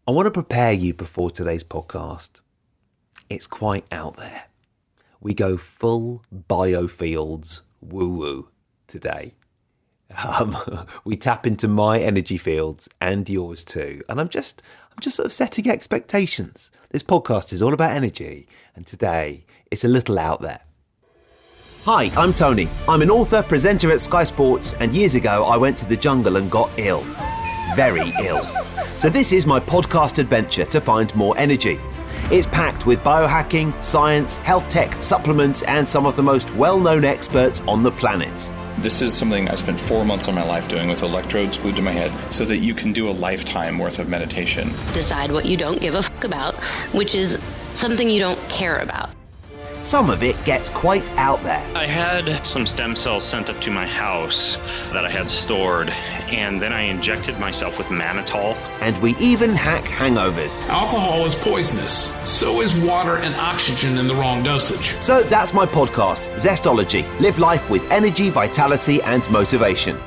I want to prepare you before today's podcast. It's quite out there. We go full biofields woo-woo today. We tap into my energy fields and yours too. And I'm just sort of setting expectations. This podcast is all about energy, and today it's a little out there. Hi, I'm Tony. I'm an author, presenter at Sky Sports, and years ago I went to the jungle and got ill. Very ill. So this is my podcast adventure to find more energy. It's packed with biohacking, science, health tech, supplements, and some of the most well-known experts on the planet. This is something I spent 4 months of my life doing with electrodes glued to my head so that you can do a lifetime worth of meditation. Decide what you don't give a fuck about, which is something you don't care about. Some of it gets quite out there. I had some stem cells sent up to my house that I had stored, and then I injected myself with mannitol. And we even hack hangovers. Alcohol is poisonous. So is water and oxygen in the wrong dosage. So that's my podcast, Zestology. Live life with energy, vitality, and motivation.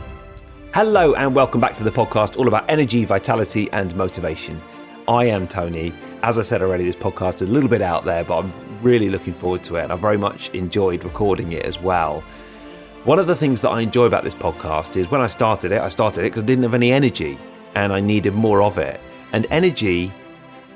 Hello, and welcome back to the podcast all about energy, vitality, and motivation. I am Tony. As I said already, this podcast is a little bit out there, but I'm really looking forward to it, and I very much enjoyed recording it as well. One of the things that I enjoy about this podcast is when I started it because I didn't have any energy and I needed more of it. And energy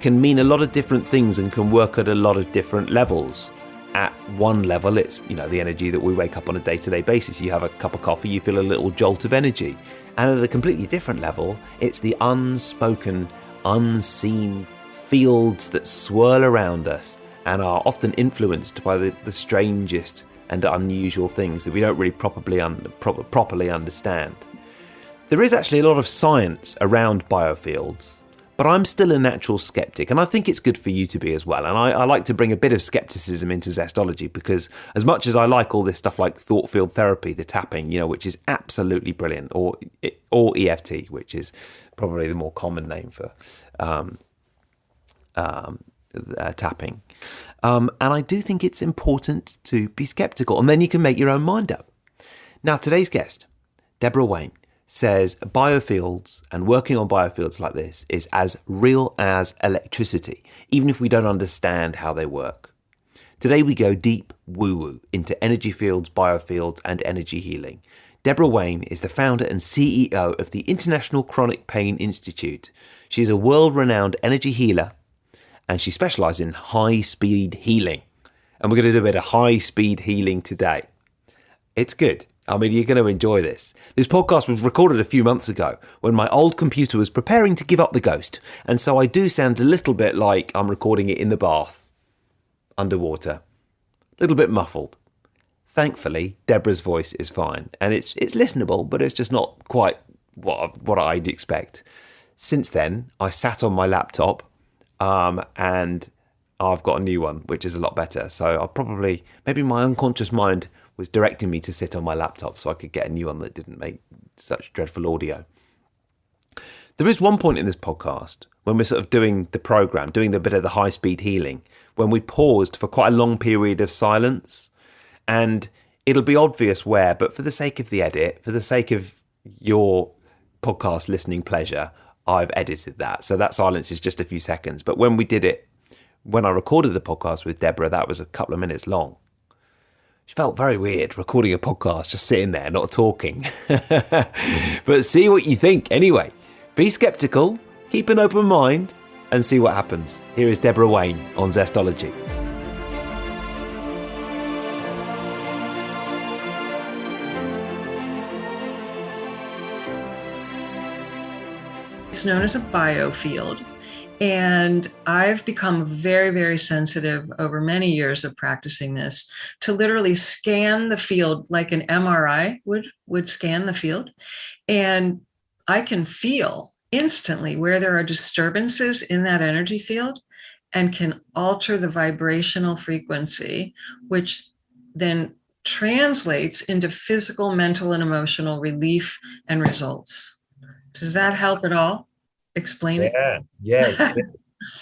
can mean a lot of different things and can work at a lot of different levels. At one level, it's, the energy that we wake up on a day-to-day basis. You have a cup of coffee, you feel a little jolt of energy. And at a completely different level, it's the unspoken, unseen fields that swirl around us and are often influenced by the strangest and unusual things that we don't really properly understand. There is actually a lot of science around biofields, but I'm still a natural sceptic, and I think it's good for you to be as well. And I like to bring a bit of skepticism into Zestology, because as much as I like all this stuff like thought field therapy, the tapping, which is absolutely brilliant, or EFT, which is probably the more common name for tapping. And I do think it's important to be skeptical, and then you can make your own mind up. Now, today's guest, Debora Wayne, says biofields and working on biofields like this is as real as electricity, even if we don't understand how they work. Today we go deep woo-woo into energy fields, biofields, and energy healing. Debora Wayne is the founder and CEO of the International Chronic Pain Institute. She is a world-renowned energy healer, and she specialises in HighSpeed Healing. And we're going to do a bit of HighSpeed Healing today. It's good. You're going to enjoy this. This podcast was recorded a few months ago when my old computer was preparing to give up the ghost. And so I do sound a little bit like I'm recording it in the bath, underwater, a little bit muffled. Thankfully, Debora's voice is fine. And it's listenable, but it's just not quite what I'd expect. Since then, I sat on my laptop, and I've got a new one, which is a lot better. So maybe my unconscious mind was directing me to sit on my laptop so I could get a new one that didn't make such dreadful audio. There is one point in this podcast when we're sort of doing the program, doing the bit of the high-speed healing, when we paused for quite a long period of silence. And it'll be obvious where, but for the sake of the edit, for the sake of your podcast listening pleasure, I've edited that. So that silence is just a few seconds. But when I recorded the podcast with Debora, that was a couple of minutes long. It felt very weird recording a podcast, just sitting there, not talking. But see what you think. Anyway, be skeptical, keep an open mind, and see what happens. Here is Debora Wayne on Zestology. It's known as a biofield. And I've become very, very sensitive over many years of practicing this to literally scan the field like an MRI would scan the field. And I can feel instantly where there are disturbances in that energy field and can alter the vibrational frequency, which then translates into physical, mental, and emotional relief and results. Does that help at all? Explain it. Yeah.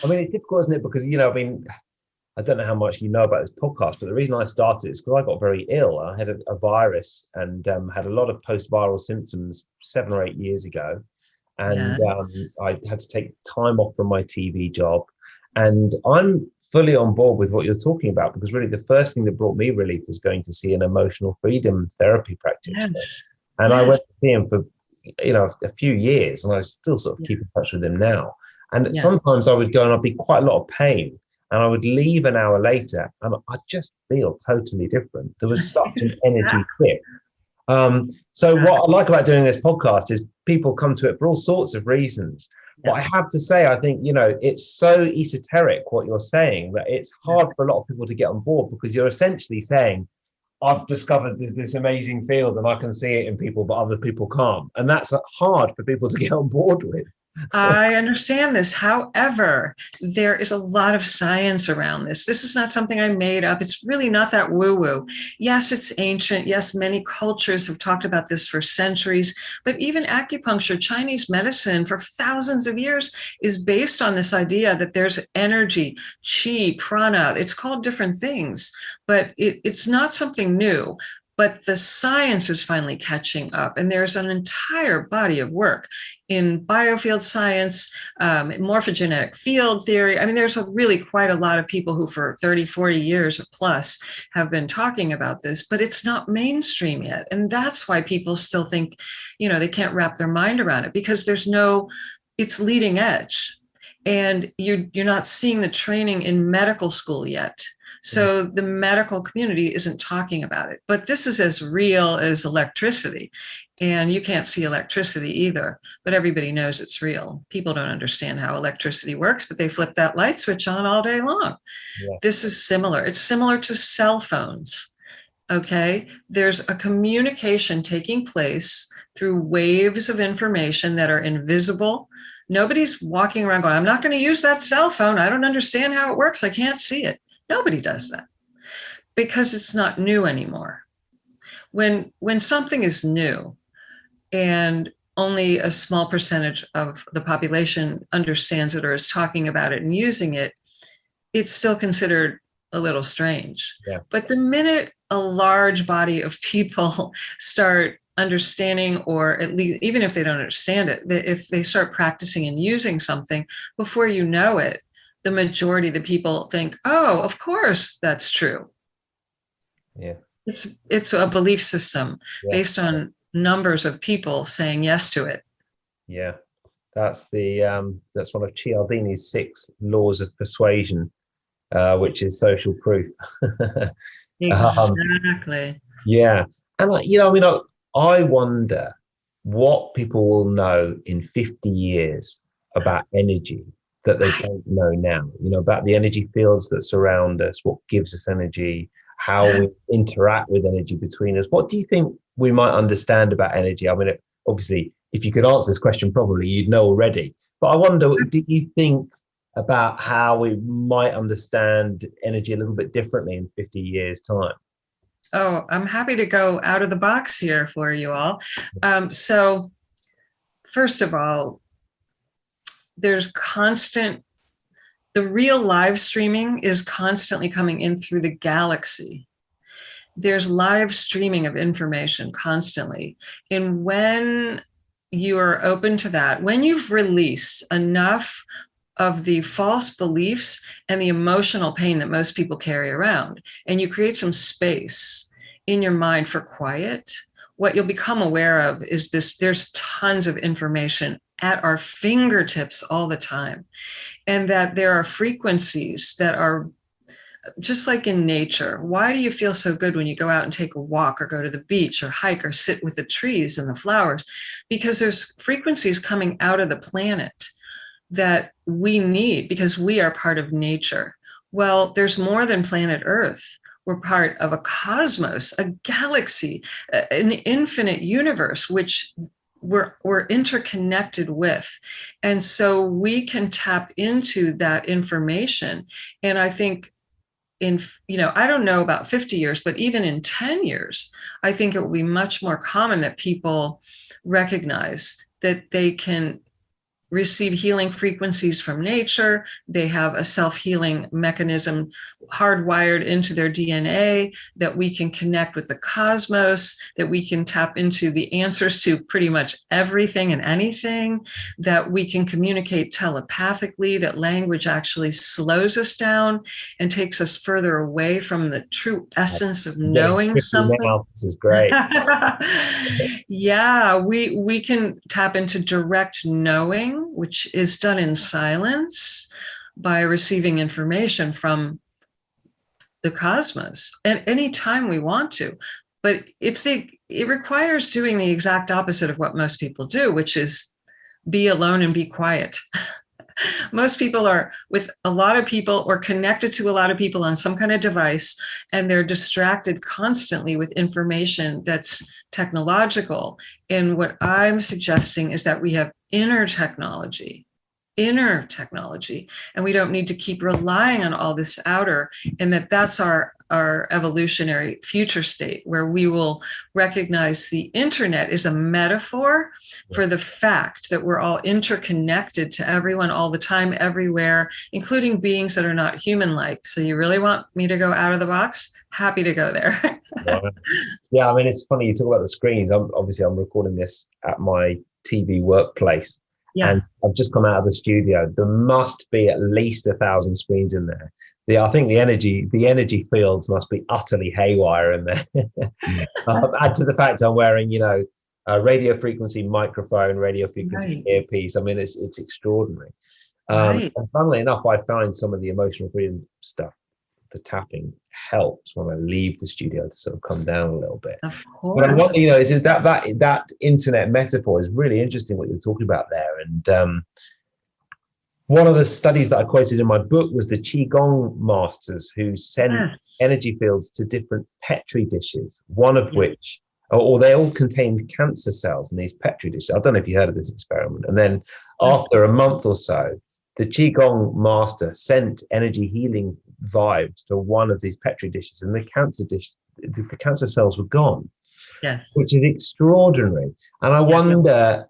It's difficult, isn't it? Because, I don't know how much you know about this podcast, but the reason I started is because I got very ill. I had a virus and had a lot of post-viral symptoms 7 or 8 years ago. and Yes. I had to take time off from my TV job. And I'm fully on board with what you're talking about, because really the first thing that brought me relief was going to see an emotional freedom therapy practitioner. Yes. And I Yes. went to see him for, a few years, and I still sort of Yeah. keep in touch with him now. And Yeah. sometimes I would go and I'd be quite a lot of pain, and I would leave an hour later and I'd just feel totally different. There was such an energy shift. So what I like about doing this podcast is people come to it for all sorts of reasons. But I have to say, I think, it's so esoteric what you're saying that it's hard for a lot of people to get on board, because you're essentially saying, I've discovered there's this amazing field and I can see it in people, but other people can't. And that's hard for people to get on board with. I understand this. However, there is a lot of science around this. This is not something I made up. It's really not that woo-woo. Yes, it's ancient. Yes, many cultures have talked about this for centuries. But even acupuncture, Chinese medicine for thousands of years is based on this idea that there's energy, qi, prana. It's called different things, but it's not something new. But the science is finally catching up, and there's an entire body of work in biofield science, morphogenetic field theory. I mean, there's really quite a lot of people who for 30, 40 years or plus have been talking about this, but it's not mainstream yet. And that's why people still think, they can't wrap their mind around it, because it's leading edge. And you're not seeing the training in medical school yet. So the medical community isn't talking about it. But this is as real as electricity. And you can't see electricity either, but everybody knows it's real. People don't understand how electricity works, but they flip that light switch on all day long. Yeah. This is similar. It's similar to cell phones. Okay. There's a communication taking place through waves of information that are invisible. Nobody's walking around going, I'm not going to use that cell phone. I don't understand how it works. I can't see it. Nobody does that, because it's not new anymore. When something is new and only a small percentage of the population understands it or is talking about it and using it, it's still considered a little strange. Yeah. But the minute a large body of people start understanding, or at least even if they don't understand it, if they start practicing and using something, before you know it, the majority of the people think, oh, of course, that's true. Yeah. It's a belief system based on numbers of people saying yes to it. Yeah. That's that's one of Cialdini's 6 laws of persuasion, which is social proof. Exactly. Yeah. And I wonder what people will know in 50 years about energy that they don't know now, about the energy fields that surround us, what gives us energy, how we interact with energy between us. What do you think we might understand about energy? I mean, obviously, if you could answer this question properly, you'd know already. But I wonder, do you think about how we might understand energy a little bit differently in 50 years' time? Oh, I'm happy to go out of the box here for you all. So first of all, there's the real live streaming is constantly coming in through the galaxy. There's live streaming of information constantly. And when you are open to that, when you've released enough of the false beliefs and the emotional pain that most people carry around, and you create some space in your mind for quiet, what you'll become aware of is there's tons of information at our fingertips all the time. And that there are frequencies that are just like in nature. Why do you feel so good when you go out and take a walk or go to the beach or hike or sit with the trees and the flowers? Because there's frequencies coming out of the planet that we need, because we are part of nature. Well, there's more than planet Earth. We're part of a cosmos, a galaxy, an infinite universe, which we're interconnected with. And so we can tap into that information. And I think I don't know about 50 years, but even in 10 years, I think it will be much more common that people recognize that they can receive healing frequencies from nature. They have a self-healing mechanism hardwired into their DNA, that we can connect with the cosmos, that we can tap into the answers to pretty much everything and anything, that we can communicate telepathically, that language actually slows us down and takes us further away from the true essence of knowing something. Now, this is great. Yeah, we can tap into direct knowing, which is done in silence by receiving information from the cosmos at any time we want to. But it requires doing the exact opposite of what most people do, which is be alone and be quiet. Most people are with a lot of people or connected to a lot of people on some kind of device, and they're distracted constantly with information that's technological. And what I'm suggesting is that we have inner technology, and we don't need to keep relying on all this outer, and that's our evolutionary future state, where we will recognize the internet is a metaphor for the fact that we're all interconnected to everyone all the time, everywhere, including beings that are not human-like. So you really want me to go out of the box? Happy to go there. Yeah, I mean, it's funny you talk about the screens. I'm recording this at my TV workplace. Yeah. And I've just come out of the studio. There must be at least 1,000 screens in there. I think the energy fields must be utterly haywire in there. Add to the fact I'm wearing, a radio frequency microphone, radio frequency earpiece. I mean, it's extraordinary. And funnily enough, I find some of the emotional freedom stuff, the tapping, helps when I leave the studio to sort of come down a little bit. Of course. But I wonder, is that internet metaphor is really interesting what you're talking about there. And one of the studies that I quoted in my book was the Qigong masters who sent energy fields to different Petri dishes, one of which, or they all contained cancer cells in these Petri dishes. I don't know if you heard of this experiment. And then after a month or so, the Qigong master sent energy healing vibes to one of these Petri dishes, and the cancer cells were gone. Yes. Which is extraordinary. And I wonder,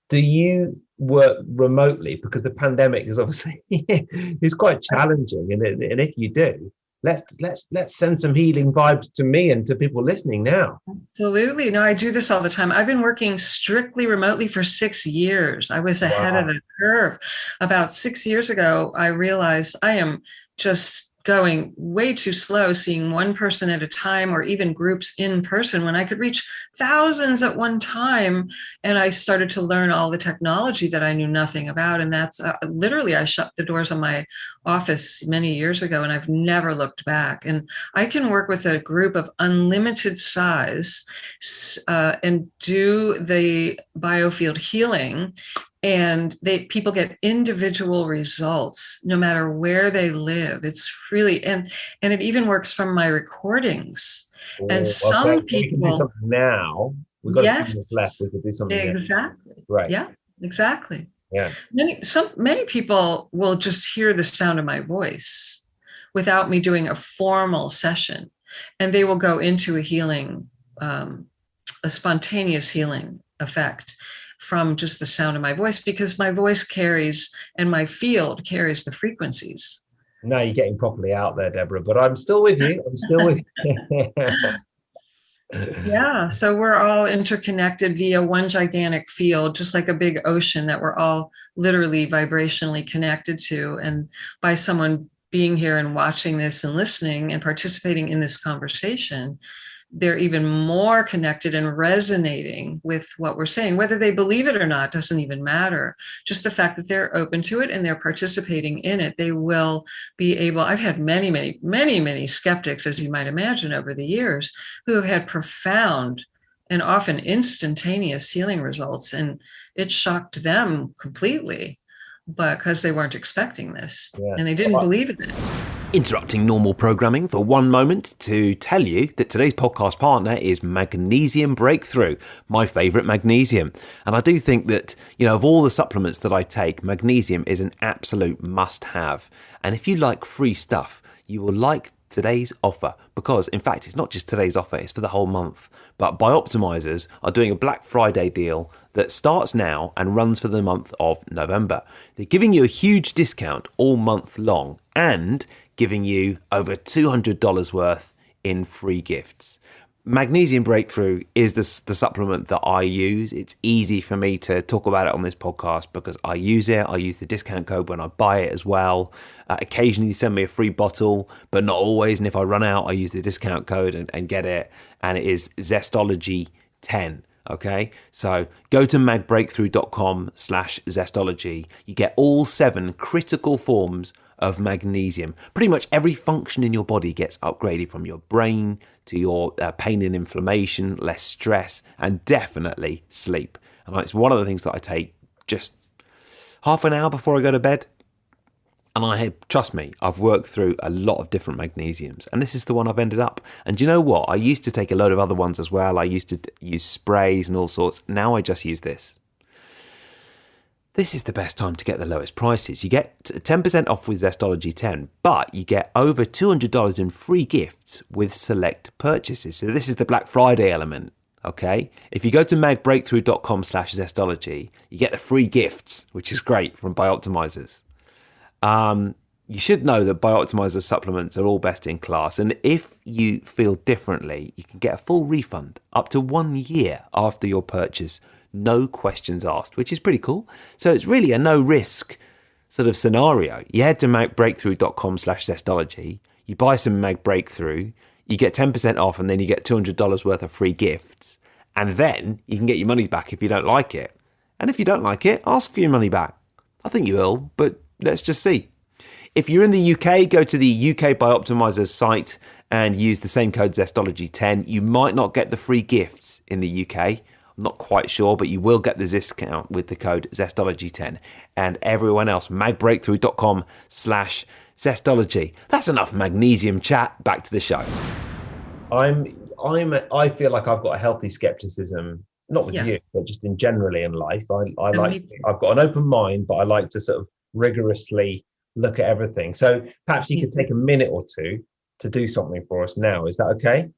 do you work remotely? Because the pandemic is obviously is quite challenging, and if you do, let's send some healing vibes to me and to people listening now. Absolutely. No, I do this all the time. I've been working strictly remotely for 6 years. I was ahead of the curve. About 6 years ago, I realized I am just going way too slow, seeing one person at a time or even groups in person when I could reach thousands at one time. And I started to learn all the technology that I knew nothing about. And that's literally, I shut the doors on my office many years ago, and I've never looked back. And I can work with a group of unlimited size and do the biofield healing. And people get individual results no matter where they live. It's really, and it even works from my recordings. And some people, we can do something now. We've got a few minutes left. We could do something. Exactly. Now. Right. Yeah. Exactly. Yeah. Many people will just hear the sound of my voice without me doing a formal session, and they will go into a healing, a spontaneous healing effect from just the sound of my voice, because my voice carries and my field carries the frequencies. Now you're getting properly out there, Deborah, but I'm still with you. Yeah. So we're all interconnected via one gigantic field, just like a big ocean that we're all literally vibrationally connected to. And by someone being here and watching this and listening and participating in this conversation, they're even more connected and resonating with what we're saying. Whether they believe it or not doesn't even matter. Just the fact that they're open to it and they're participating in it, they will be able. I've had many skeptics, as you might imagine, over the years, who have had profound and often instantaneous healing results. And it shocked them completely, because they weren't expecting this and they didn't believe in it. Interrupting normal programming for one moment to tell you that today's podcast partner is Magnesium Breakthrough, my favourite magnesium. And I do think that, of all the supplements that I take, magnesium is an absolute must-have. And if you like free stuff, you will like today's offer, because in fact it's not just today's offer, it's for the whole month. But Bioptimizers are doing a Black Friday deal that starts now and runs for the month of November. They're giving you a huge discount all month long and giving you over $200 worth in free gifts. Magnesium Breakthrough is the supplement that I use. It's easy for me to talk about it on this podcast because I use it. I use the discount code when I buy it as well. Occasionally they send me a free bottle, but not always. And if I run out, I use the discount code and get it. And it is Zestology10. Okay, so go to magbreakthrough.com/zestology. You get all 7 critical forms of magnesium. Pretty much every function in your body gets upgraded, from your brain to your pain and inflammation, less stress, and definitely sleep. And it's one of the things that I take just half an hour before I go to bed. And trust me, I've worked through a lot of different magnesiums, and this is the one I've ended up. And do you know what? I used to take a load of other ones as well. I used to use sprays and all sorts. Now I just use this. This is the best time to get the lowest prices. You get 10% off with Zestology 10, but you get over $200 in free gifts with select purchases. So this is the Black Friday element, okay? If you go to magbreakthrough.com/zestology, you get the free gifts, which is great, from Bioptimizers. You should know that Bioptimizer supplements are all best in class. And if you feel differently, you can get a full refund up to 1 year after your purchase. No questions asked, which is pretty cool. So it's really a no risk sort of scenario. You head to magbreakthrough.com/zestology, you buy some Mag Breakthrough, you get 10% off, and then you get $200 worth of free gifts. And then you can get your money back if you don't like it. And if you don't like it, ask for your money back. I think you will, but let's just see. If you're in the UK, go to the UK Bioptimizers site and use the same code Zestology10. You might not get the free gifts in the UK. I'm not quite sure, but you will get the discount with the code Zestology10. And everyone else, magbreakthrough.com/Zestology. That's enough magnesium chat. Back to the show. I feel like I've got a healthy skepticism, not with you, but just in generally in life. I've got an open mind, but I like to sort of rigorously look at everything. So perhaps you could take a minute or two to do something for us now. Is that okay?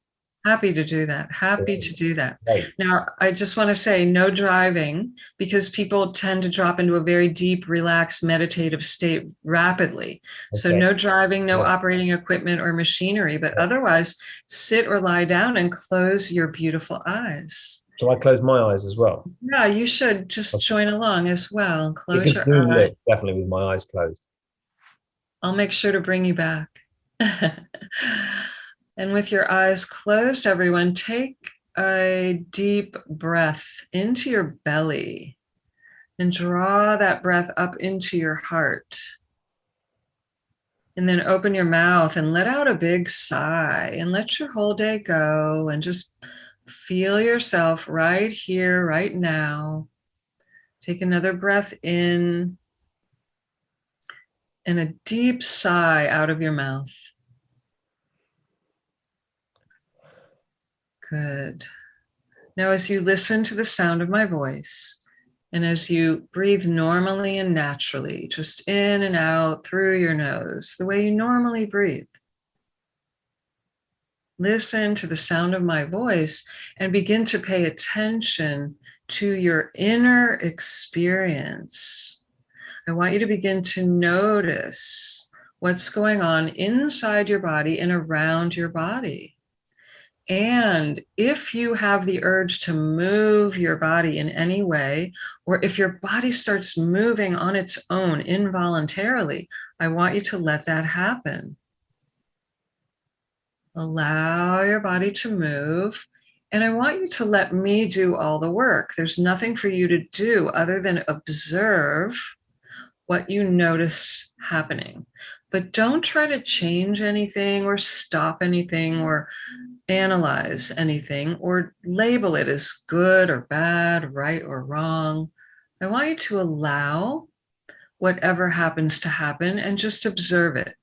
Happy to do that. Happy to do that. Great. Now, I just want to say no driving, because people tend to drop into a very deep, relaxed, meditative state rapidly. Okay. So no driving, no operating equipment or machinery, but otherwise sit or lie down and close your beautiful eyes. Shall I close my eyes as well? Yeah, you should just join along as well. Close your eyes. Definitely with my eyes closed. I'll make sure to bring you back. And with your eyes closed, everyone, take a deep breath into your belly and draw that breath up into your heart. And then open your mouth and let out a big sigh and let your whole day go and just feel yourself right here, right now. Take another breath in and a deep sigh out of your mouth. Good. Now, as you listen to the sound of my voice, and as you breathe normally and naturally, just in and out through your nose, the way you normally breathe, listen to the sound of my voice and begin to pay attention to your inner experience. I want you to begin to notice what's going on inside your body and around your body. And if you have the urge to move your body in any way, or if your body starts moving on its own involuntarily, I want you to let that happen. Allow your body to move. And I want you to let me do all the work. There's nothing for you to do other than observe what you notice happening. But don't try to change anything or stop anything or analyze anything or label it as good or bad, right or wrong. I want you to allow whatever happens to happen and just observe it.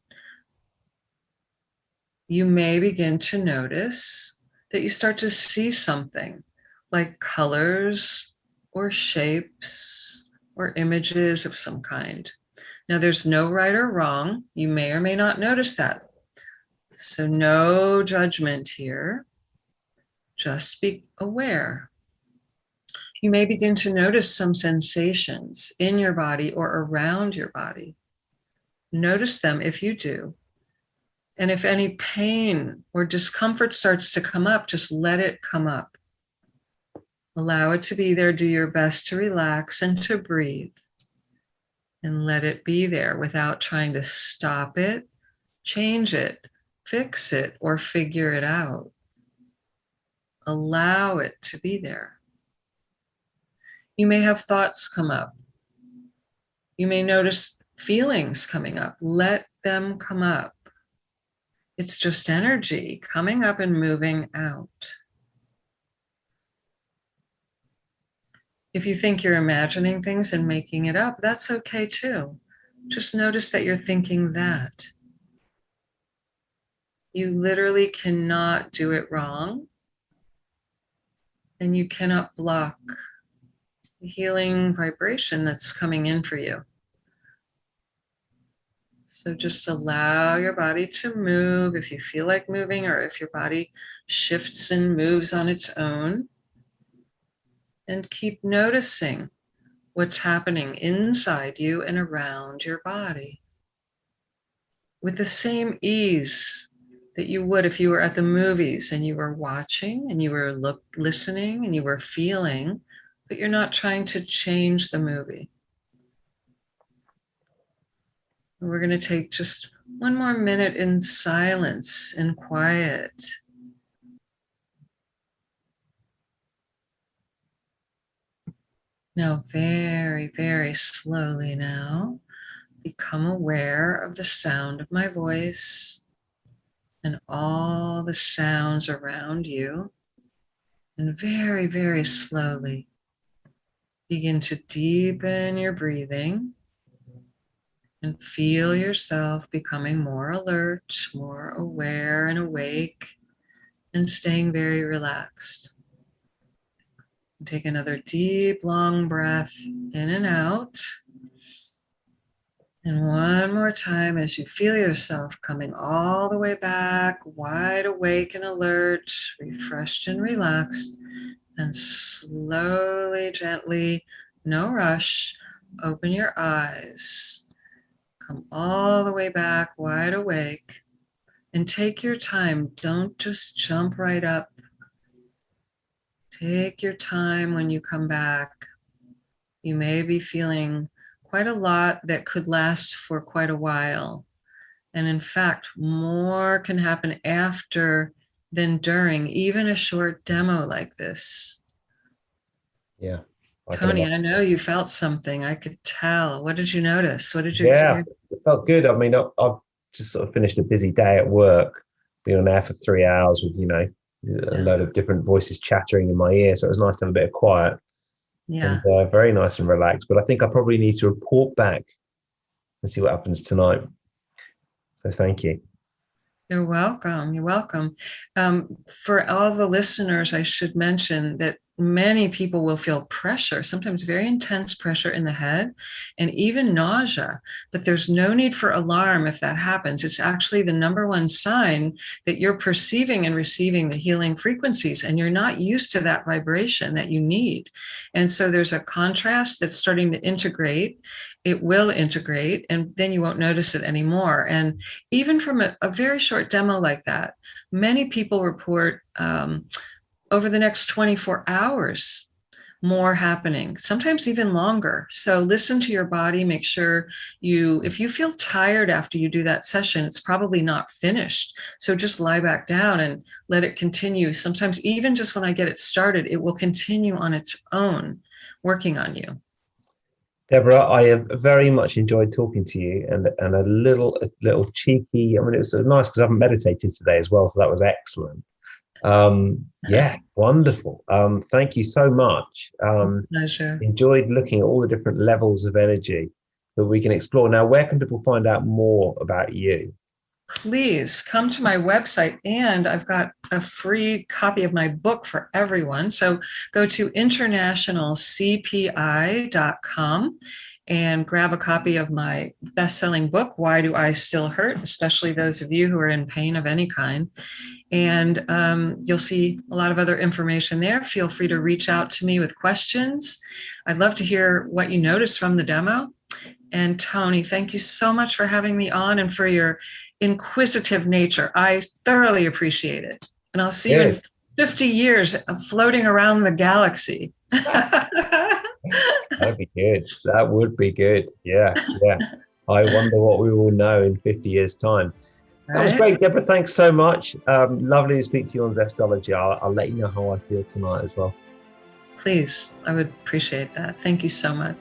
You may begin to notice that you start to see something like colors or shapes or images of some kind. Now, there's no right or wrong. You may or may not notice that. So no judgment here. Just be aware. You may begin to notice some sensations in your body or around your body. Notice them if you do. And if any pain or discomfort starts to come up, just let it come up. Allow it to be there. Do your best to relax and to breathe. And let it be there without trying to stop it, change it, fix it, or figure it out. Allow it to be there. You may have thoughts come up. You may notice feelings coming up. Let them come up. It's just energy coming up and moving out. If you think you're imagining things and making it up, that's okay too. Just notice that you're thinking that. You literally cannot do it wrong, and you cannot block the healing vibration that's coming in for you. So just allow your body to move if you feel like moving, or if your body shifts and moves on its own. And keep noticing what's happening inside you and around your body with the same ease that you would if you were at the movies and you were watching and you were listening and you were feeling, but you're not trying to change the movie. And we're going to take just one more minute in silence and quiet. Now, very, very slowly now, become aware of the sound of my voice and all the sounds around you. And very, very slowly begin to deepen your breathing and feel yourself becoming more alert, more aware and awake, and staying very relaxed. Take another deep, long breath in and out. And one more time as you feel yourself coming all the way back, wide awake and alert, refreshed and relaxed. And slowly, gently, no rush, open your eyes. Come all the way back, wide awake. And take your time. Don't just jump right up. Take your time when you come back. You may be feeling quite a lot that could last for quite a while. And in fact, more can happen after than during, even a short demo like this. Yeah. Tony, I know you felt something. I could tell. What did you notice? What did you Yeah, experience? it felt good. I mean, I've just sort of finished a busy day at work, been on there for 3 hours with, a load of different voices chattering in my ear. So it was nice to have a bit of quiet. Yeah. And very nice and relaxed. But I think I probably need to report back and see what happens tonight. So thank you. You're welcome. You're welcome. For all the listeners, I should mention that many people will feel pressure, sometimes very intense pressure in the head and even nausea, but there's no need for alarm if that happens. It's actually the number one sign that you're perceiving and receiving the healing frequencies, and you're not used to that vibration that you need. And so there's a contrast that's starting to integrate. It will integrate, and then you won't notice it anymore. And even from a very short demo like that, many people report over the next 24 hours, more happening, sometimes even longer. So listen to your body, make sure if you feel tired after you do that session, it's probably not finished. So just lie back down and let it continue. Sometimes even just when I get it started, it will continue on its own, working on you. Debora, I have very much enjoyed talking to you, and a little cheeky. I mean, it was nice because I haven't meditated today as well, so that was excellent. Yeah, wonderful. Thank you so much. Pleasure. Enjoyed looking at all the different levels of energy that we can explore. Now, where can people find out more about you? Please come to my website, and I've got a free copy of my book for everyone. So go to internationalcpi.com and grab a copy of my best-selling book, Why Do I Still Hurt? Especially those of you who are in pain of any kind. And you'll see a lot of other information there. Feel free to reach out to me with questions. I'd love to hear what you noticed from the demo. And Tony, thank you so much for having me on and for your inquisitive nature. I thoroughly appreciate it. And I'll see you in 50 years floating around the galaxy. That'd be good. That would be good. Yeah. I wonder what we will know in 50 years' time. That was great, Deborah. Thanks so much. Lovely to speak to you on Zestology. I'll let you know how I feel tonight as well. Please, I would appreciate that. Thank you so much.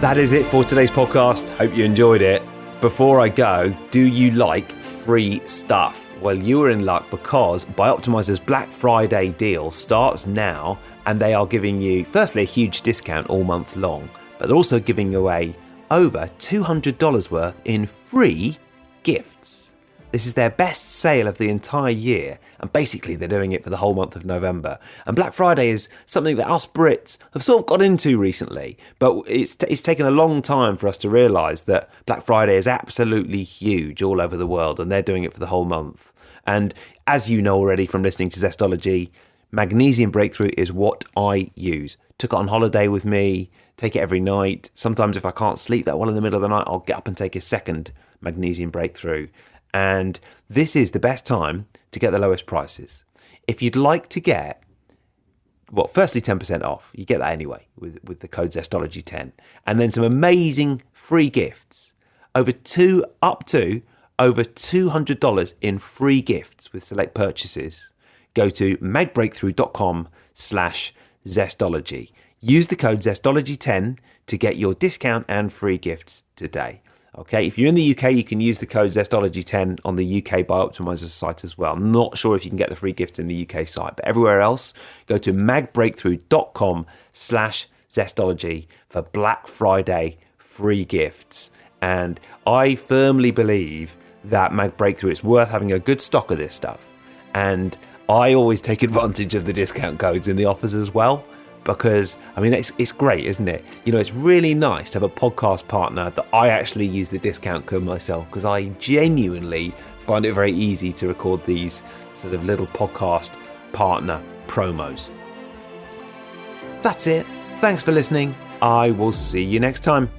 That is it for today's podcast. Hope you enjoyed it. Before I go, do you like free stuff? Well, you are in luck because Bioptimizer's Black Friday deal starts now, and they are giving you, firstly, a huge discount all month long, but they're also giving away over $200 worth in free gifts. This is their best sale of the entire year, and basically they're doing it for the whole month of November. And Black Friday is something that us Brits have sort of got into recently, but it's taken a long time for us to realise that Black Friday is absolutely huge all over the world, and they're doing it for the whole month. And as you know already from listening to Zestology, Magnesium Breakthrough is what I use. Took it on holiday with me, take it every night. Sometimes if I can't sleep that well in the middle of the night, I'll get up and take a second Magnesium Breakthrough. And this is the best time to get the lowest prices. If you'd like to get, well, firstly 10% off, you get that anyway with the code Zestology10, and then some amazing free gifts, up to over $200 in free gifts with select purchases. Go to magbreakthrough.com/Zestology. Use the code Zestology10 to get your discount and free gifts today. Okay, if you're in the UK, you can use the code Zestology10 on the UK Bioptimizer site as well. I'm not sure if you can get the free gifts in the UK site, but everywhere else, go to magbreakthrough.com/Zestology for Black Friday free gifts. And I firmly believe that Mag Breakthrough, it's worth having a good stock of this stuff. And I always take advantage of the discount codes in the offers as well. Because, I mean, it's great, isn't it? You know, it's really nice to have a podcast partner that I actually use the discount code myself, because I genuinely find it very easy to record these sort of little podcast partner promos. That's it. Thanks for listening. I will see you next time.